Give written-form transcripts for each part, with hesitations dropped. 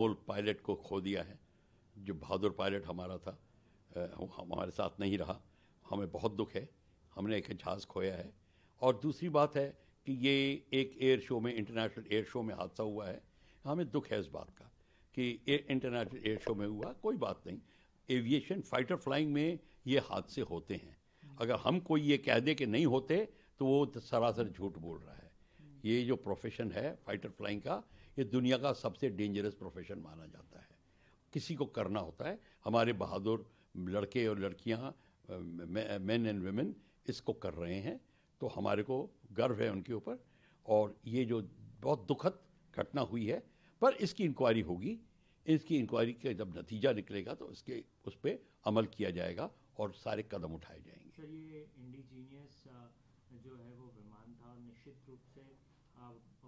पोल pilot को खो दिया है। जो बहादुर पायलट हमारा था, हमारे साथ नहीं रहा। हमें बहुत दुख है, हमने एक जहाज़ खोया है। और दूसरी बात है कि ये एक एयर शो में, इंटरनेशनल एयर शो में हादसा हुआ है। हमें दुख है इस बात का कि इंटरनेशनल एयर शो में हुआ, कोई बात नहीं। एविएशन, फाइटर फ्लाइंग में ये हादसे होते हैं। अगर हम कोई ये कह दे कि नहीं होते तो वो सरासर झूठ बोल रहा है। ये जो प्रोफेशन है फाइटर फ्लाइंग का, ये दुनिया का सबसे डेंजरस प्रोफेशन माना जाता है। किसी को करना होता है। हमारे बहादुर लड़के और लड़कियां, मेन एंड वुमेन, इसको कर रहे हैं, तो हमारे को गर्व है उनके ऊपर। और ये जो बहुत दुखद घटना हुई है, पर इसकी इंक्वायरी होगी। इसकी इंक्वायरी का जब नतीजा निकलेगा तो उस पर अमल किया जाएगा और सारे कदम उठाए जाएंगे। सर, ये इंडिजीनियस जो है वो विमान था और निश्चित रूप से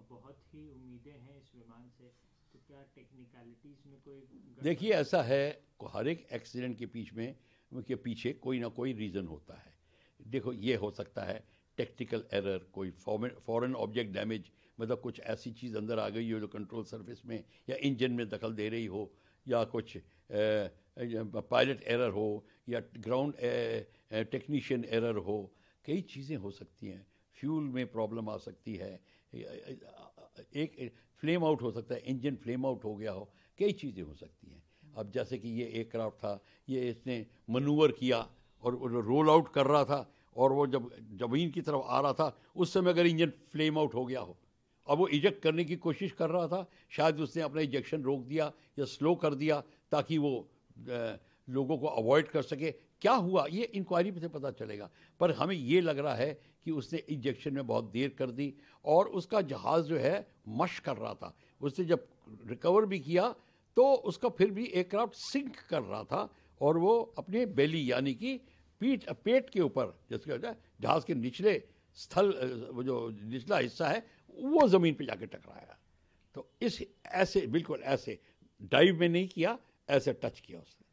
बहुत ही उम्मीदें हैं इस विमान से, तो क्या टेक्निकलिटीज़ में कोई देखिए, ऐसा है, हर एक एक्सीडेंट के पीछे कोई ना कोई रीज़न होता है। देखो, ये हो सकता है टेक्निकल एरर, कोई फॉरेन ऑब्जेक्ट डैमेज, मतलब कुछ ऐसी चीज़ अंदर आ गई हो जो कंट्रोल सरफेस में या इंजन में दखल दे रही हो, या कुछ पायलट एरर हो, या ग्राउंड टेक्नीशियन एरर हो। कई चीज़ें हो सकती हैं। फ्यूल में प्रॉब्लम आ सकती है, एक फ्लेम आउट हो सकता है, इंजन फ्लेम आउट हो गया हो, कई चीज़ें हो सकती हैं। अब जैसे कि ये एयरक्राफ्ट था, ये इसने मनूवर किया और रोल आउट कर रहा था, और वो जब ज़मीन की तरफ आ रहा था उस समय अगर इंजन फ्लेम आउट हो गया हो, अब वो इजेक्ट करने की कोशिश कर रहा था, शायद उसने अपना इजेक्शन रोक दिया या स्लो कर दिया ताकि वो लोगों को अवॉइड कर सके। क्या हुआ ये इंक्वायरी से पता चलेगा, पर हमें ये लग रहा है कि उसने इंजेक्शन में बहुत देर कर दी, और उसका जहाज़ जो है मश कर रहा था। उसने जब रिकवर भी किया तो उसका फिर भी एयरक्राफ्ट सिंक कर रहा था, और वो अपने बेली यानी कि पेट के ऊपर, जिसके जहाज़ के निचले स्थल, वो जो निचला हिस्सा है, वो ज़मीन पे जाके टकराया। तो इस ऐसे बिल्कुल ऐसे डाइव में नहीं किया, ऐसे टच किया उसने।